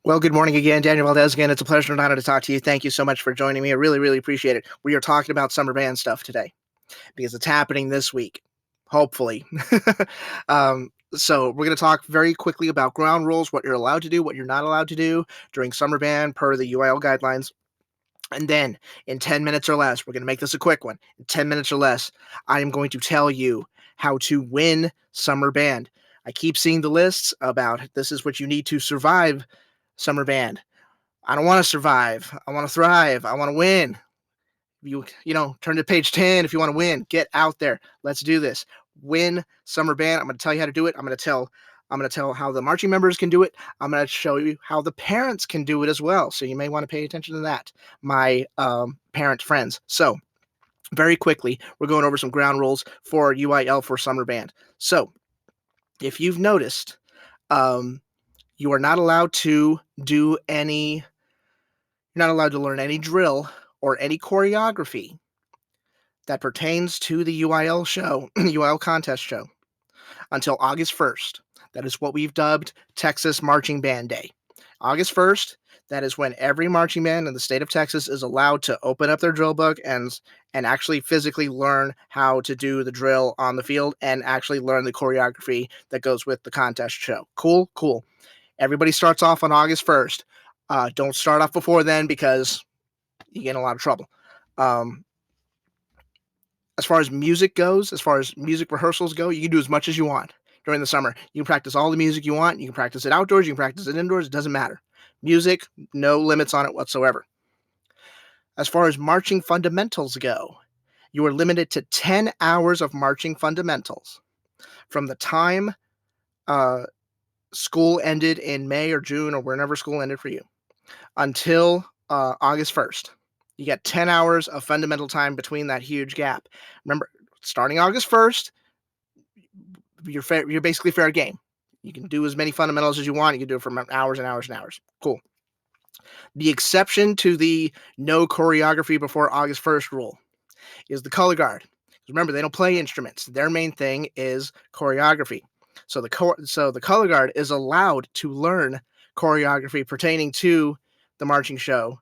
Well, good morning again, Daniel Valdez again. It's a pleasure and honor to talk to you. Thank you so much for joining me. I really, really appreciate it. We are talking about summer band stuff today because it's happening this week, hopefully. So we're going to talk very quickly about ground rules, what you're allowed to do, what you're not allowed to do during summer band per the UIL guidelines. And then in 10 minutes or less, we're going to make this a quick one. In 10 minutes or less, I am going to tell you how to win summer band. I keep seeing the lists about this is what you need to survive summer band. I don't want to survive. I want to thrive. I want to win. Turn to page 10 if you want to win. Get out there. Let's do this. Win summer band. I'm going to tell you how to do it. I'm going to tell how the marching members can do it. I'm going to show you how the parents can do it as well. So you may want to pay attention to that, my parent friends. So very quickly, we're going over some ground rules for UIL for summer band. So if you've noticed, you are not allowed to do any You're not allowed to learn any drill or any choreography that pertains to the UIL show, UIL contest show, until August 1st. That is what we've dubbed Texas Marching Band Day. August 1st, that is when every marching band in the state of Texas is allowed to open up their drill book and actually physically learn how to do the drill on the field and actually learn the choreography that goes with the contest show. Cool, cool. Everybody starts off on August 1st. Don't start off before then because you get in a lot of trouble. As far as music goes, as far as music rehearsals go, you can do as much as you want during the summer. You can practice all the music you want. You can practice it outdoors. You can practice it indoors. It doesn't matter. Music, no limits on it whatsoever. As far as marching fundamentals go, you are limited to 10 hours of marching fundamentals from the time school ended in May or June or whenever school ended for you until August 1st. You get 10 hours of fundamental time between that huge gap. Remember, starting August 1st, you're basically fair game. You can do as many fundamentals as you want. You can do it for hours and hours and hours. Cool. The exception to the no choreography before August 1st rule is the color guard. Remember, they don't play instruments. Their main thing is choreography. So the color guard is allowed to learn choreography pertaining to the marching show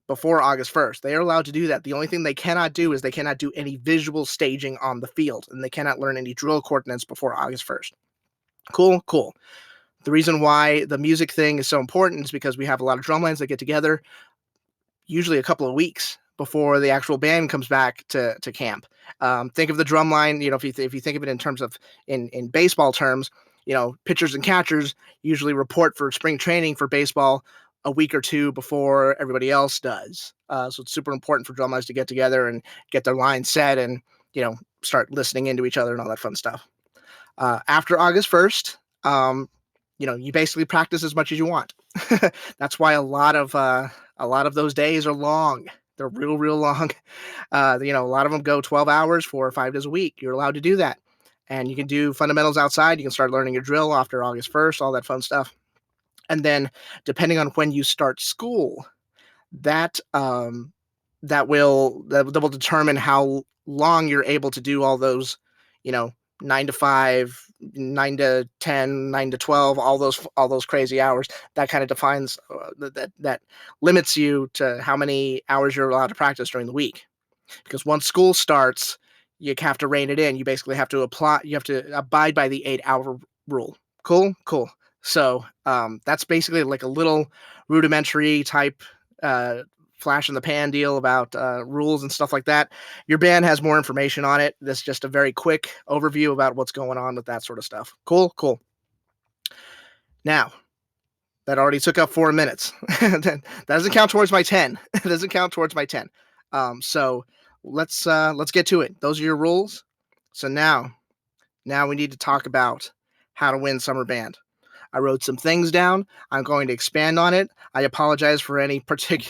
before August 1st. They are allowed to do that. The only thing they cannot do is they cannot do any visual staging on the field, and they cannot learn any drill coordinates before August 1st. Cool, cool. The reason why the music thing is so important is because we have a lot of drumlines that get together usually a couple of weeks before the actual band comes back to camp. Think of the drum line, if you think of it in terms of in baseball terms, pitchers and catchers usually report for spring training for baseball a week or two before everybody else does. So it's super important for drummers to get together and get their line set and, start listening into each other and all that fun stuff. After August 1st, you basically practice as much as you want. That's why a lot of those days are long. They're real, real long. A lot of them go 12 hours, 4 or 5 days a week. You're allowed to do that. And you can do fundamentals outside. You can start learning your drill after August 1st, all that fun stuff. And then depending on when you start school, that will determine how long you're able to do all those, 9 to 5, 9 to 10, 9 to 12, all those crazy hours. That kind of defines that limits you to how many hours you're allowed to practice during the week. Because once school starts, you have to rein it in. You basically have to abide by the 8-hour rule. Cool. So that's basically like a little rudimentary type flash in the pan deal about rules and stuff like that. Your band has more information on it. This is just a very quick overview about what's going on with that sort of stuff. Cool. Now, that already took up 4 minutes. That doesn't count towards my 10. It doesn't count towards my 10. So let's get to it. Those are your rules. So now we need to talk about how to win summer band. I wrote some things down. I'm going to expand on it. I apologize for any particular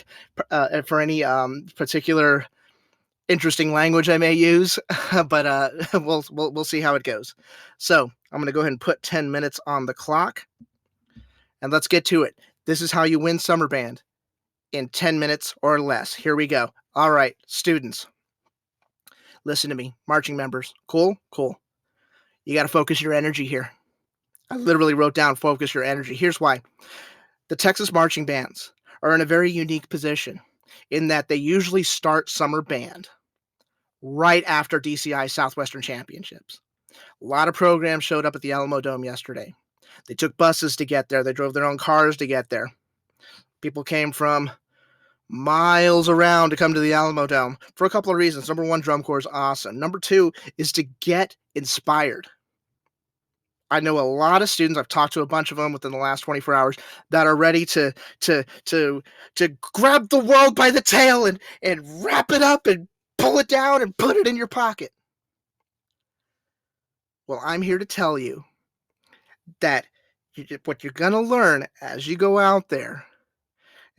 interesting language I may use, but we'll see how it goes. So I'm going to go ahead and put 10 minutes on the clock, and let's get to it. This is how you win summer band in 10 minutes or less. Here we go. All right, students, listen to me. Marching members, cool. You got to focus your energy here. I literally wrote down focus your energy. Here's why. The Texas marching bands are in a very unique position in that they usually start summer band right after DCI Southwestern Championships. A lot of programs showed up at the Alamo Dome yesterday. They took buses to get there. They drove their own cars to get there. People came from miles around to come to the Alamo Dome for a couple of reasons. Number one, drum corps is awesome. Number two is to get inspired. I know a lot of students. I've talked to a bunch of them within the last 24 hours that are ready to grab the world by the tail and wrap it up and pull it down and put it in your pocket. Well, I'm here to tell you that what you're going to learn as you go out there,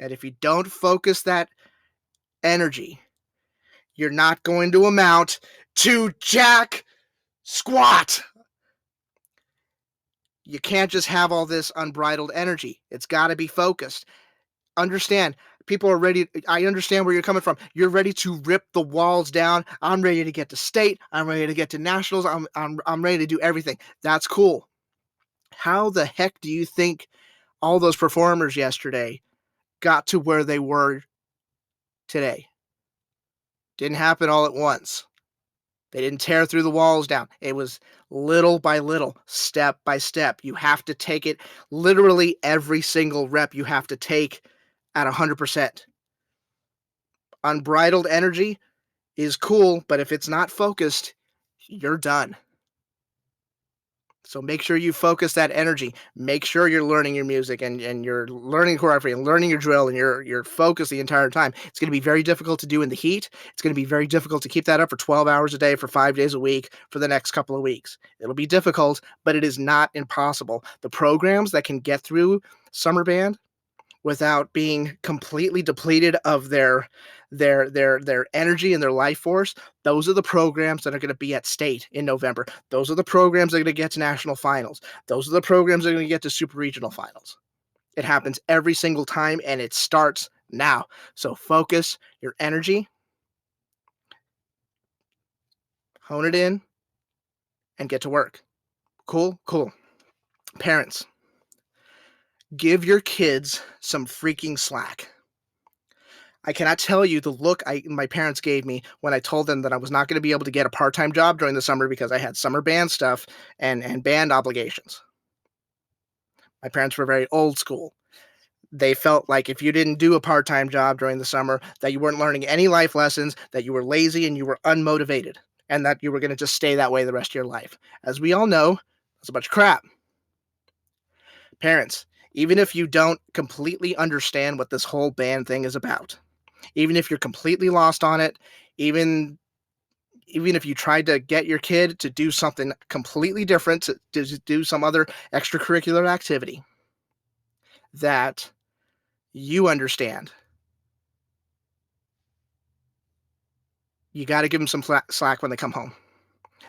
and if you don't focus that energy, you're not going to amount to jack squat. You can't just have all this unbridled energy. It's got to be focused. Understand, people are ready. I understand where you're coming from. You're ready to rip the walls down. I'm ready to get to state. I'm ready to get to nationals. I'm ready to do everything. That's cool. How the heck do you think all those performers yesterday got to where they were today? Didn't happen all at once. They didn't tear through the walls down. It was little by little, step by step. You have to take it literally every single rep you have to take at 100%. Unbridled energy is cool, but if it's not focused, you're done. So make sure you focus that energy. Make sure you're learning your music and you're learning choreography and learning your drill and you're focused the entire time. It's going to be very difficult to do in the heat. It's going to be very difficult to keep that up for 12 hours a day for 5 days a week for the next couple of weeks. It'll be difficult, but it is not impossible. The programs that can get through summer band without being completely depleted of their energy and their life force, those are the programs that are going to be at state in November. Those are the programs that are going to get to national finals. Those are the programs that are going to get to super regional finals. It happens every single time, and it starts now. So focus your energy, hone it in, and get to work. Cool. Parents, give your kids some freaking slack. I cannot tell you the look my parents gave me when I told them that I was not going to be able to get a part-time job during the summer because I had summer band stuff and band obligations. My parents were very old school. They felt like if you didn't do a part-time job during the summer, that you weren't learning any life lessons, that you were lazy and you were unmotivated, and that you were going to just stay that way the rest of your life. As we all know, that's a bunch of crap. Parents, even if you don't completely understand what this whole band thing is about, even if you're completely lost on it, even if you tried to get your kid to do something completely different, to do some other extracurricular activity that you understand, you got to give them some slack when they come home.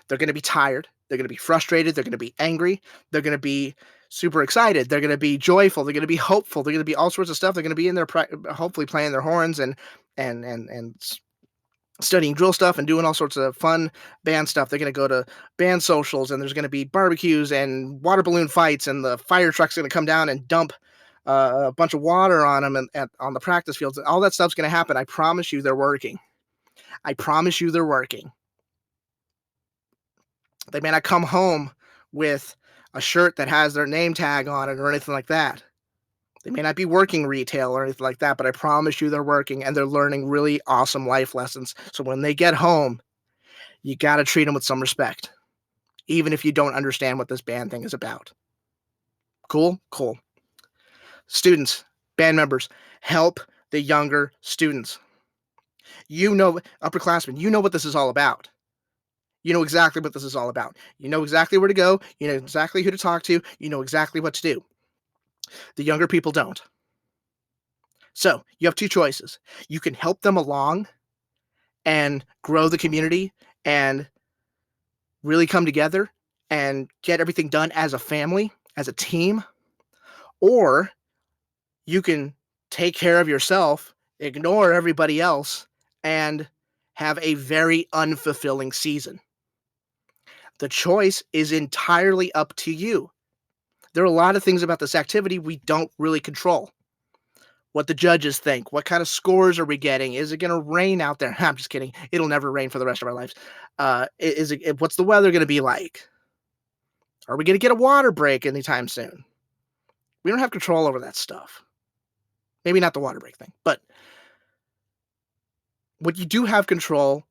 They're going to be tired. They're going to be frustrated. They're going to be angry. They're going to be super excited. They're going to be joyful. They're going to be hopeful. They're going to be all sorts of stuff. They're going to be in there, hopefully playing their horns and studying drill stuff and doing all sorts of fun band stuff. They're going to go to band socials, and there's going to be barbecues and water balloon fights, and the fire truck's going to come down and dump a bunch of water on them and on the practice fields. All that stuff's going to happen. I promise you they're working. I promise you they're working. They may not come home with a shirt that has their name tag on it or anything like that. They may not be working retail or anything like that, but I promise you they're working and they're learning really awesome life lessons. So when they get home, you got to treat them with some respect, even if you don't understand what this band thing is about. Cool? Cool. Students, band members, help the younger students. You know, upperclassmen, you know what this is all about. You know exactly what this is all about. You know exactly where to go. You know exactly who to talk to. You know exactly what to do. The younger people don't. So you have two choices. You can help them along and grow the community and really come together and get everything done as a family, as a team, or you can take care of yourself, ignore everybody else, and have a very unfulfilling season. The choice is entirely up to you. There are a lot of things about this activity we don't really control. What the judges think, what kind of scores are we getting? Is it going to rain out there? I'm just kidding. It'll never rain for the rest of our lives. Is it? What's the weather going to be like? Are we going to get a water break anytime soon? We don't have control over that stuff. Maybe not the water break thing, but what you do have control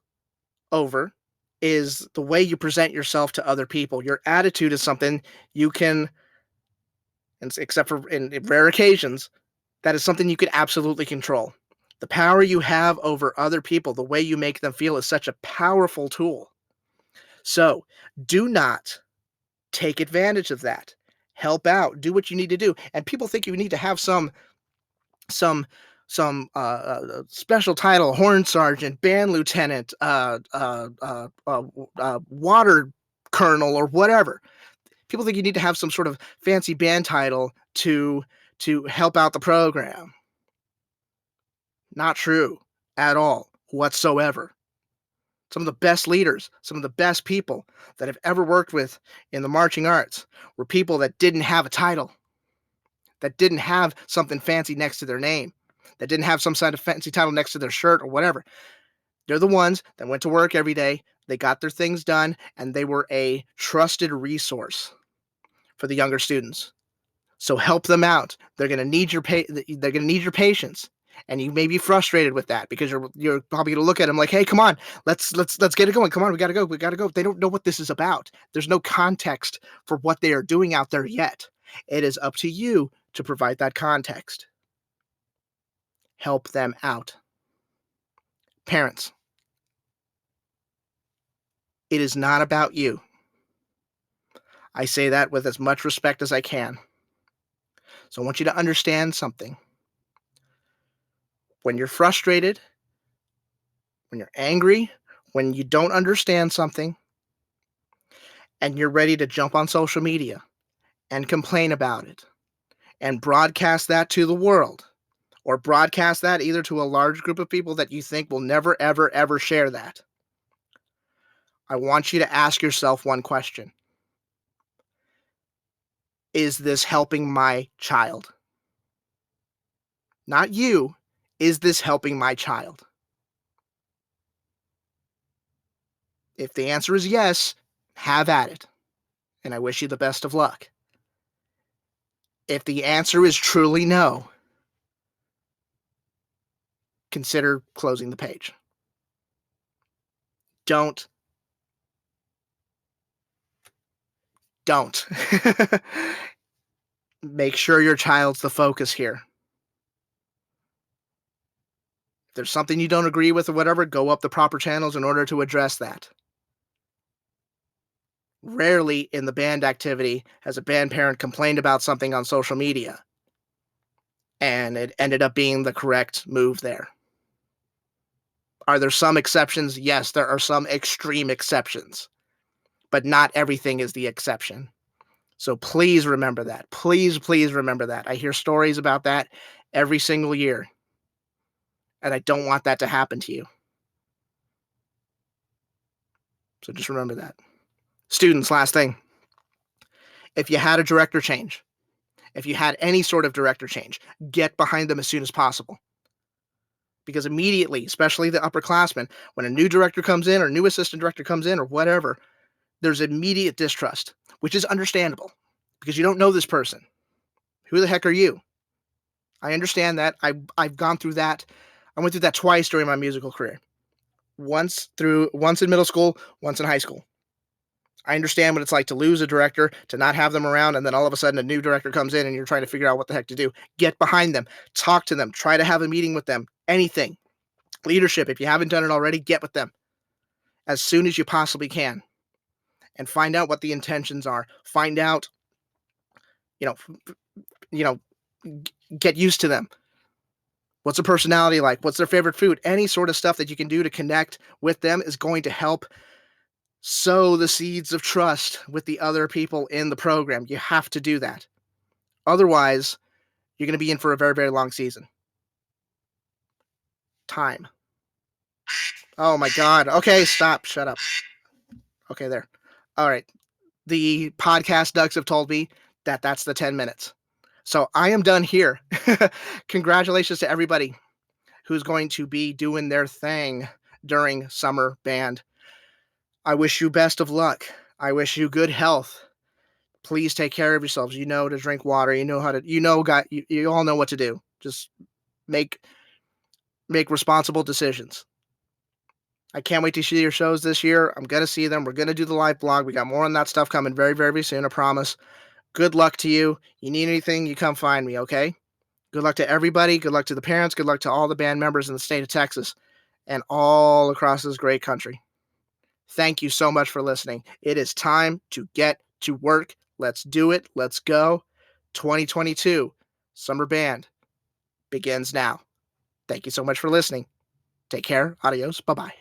over is the way you present yourself to other people. Your attitude is something you can, except for in rare occasions, that is something you can absolutely control. The power you have over other people, the way you make them feel, is such a powerful tool. So do not take advantage of that. Help out. Do what you need to do. And people think you need to have some special title, horn sergeant, band lieutenant, water colonel, or whatever. People think you need to have some sort of fancy band title to help out the program. Not true at all whatsoever. Some of the best leaders, some of the best people that I've ever worked with in the marching arts were people that didn't have a title, that didn't have something fancy next to their name, that didn't have some sort of fancy title next to their shirt or whatever. They're the ones that went to work every day, they got their things done, and they were a trusted resource for the younger students. So help them out. They're going to need your patience. And you may be frustrated with that because you're probably going to look at them like, "Hey, come on, let's get it going. Come on, we got to go. They don't know what this is about. There's no context for what they are doing out there yet. It is up to you to provide that context. Help them out. Parents, it is not about you. I say that with as much respect as I can. So I want you to understand something. When you're frustrated, when you're angry, when you don't understand something, and you're ready to jump on social media and complain about it and broadcast that to the world, or broadcast that either to a large group of people that you think will never, ever, ever share that, I want you to ask yourself one question. Is this helping my child? Not you. Is this helping my child? If the answer is yes, have at it. And I wish you the best of luck. If the answer is truly no, consider closing the page. Don't. Make sure your child's the focus here. If there's something you don't agree with or whatever, go up the proper channels in order to address that. Rarely in the band activity has a band parent complained about something on social media, and it ended up being the correct move there. Are there some exceptions? Yes, there are some extreme exceptions, but not everything is the exception. So please remember that. Please remember that. I hear stories about that every single year, and I don't want that to happen to you. So just remember that. Students, last thing. If you had a director change, if you had any sort of director change, get behind them as soon as possible. Because immediately, especially the upperclassmen, when a new director comes in or new assistant director comes in or whatever, there's immediate distrust, which is understandable because you don't know this person. Who the heck are you? I understand that. I've gone through that. I went through that twice during my musical career. Once in middle school, once in high school. I understand what it's like to lose a director, to not have them around, and then all of a sudden a new director comes in and you're trying to figure out what the heck to do. Get behind them. Talk to them. Try to have a meeting with them. Anything. Leadership, if you haven't done it already, get with them as soon as you possibly can and find out what the intentions are. Find out, you know, get used to them. What's their personality like? What's their favorite food? Any sort of stuff that you can do to connect with them is going to help sow the seeds of trust with the other people in the program. You have to do that. Otherwise, you're going to be in for a very, very long season. Time. Oh my God. Okay, stop. Shut up. Okay, there. All right. The podcast ducks have told me that's the 10 minutes. So I am done here. Congratulations to everybody who's going to be doing their thing during summer band. I wish you best of luck. I wish you good health. Please take care of yourselves. You know to drink water. You know how to. You all know what to do. Just make make responsible decisions. I can't wait to see your shows this year. I'm gonna see them. We're gonna do the live blog. We got more on that stuff coming very, very soon. I promise. Good luck to you. You need anything, you come find me. Okay. Good luck to everybody. Good luck to the parents. Good luck to all the band members in the state of Texas and all across this great country. Thank you so much for listening. It is time to get to work. Let's do it. Let's go. 2022 Summer Band begins now. Thank you so much for listening. Take care. Adios. Bye bye.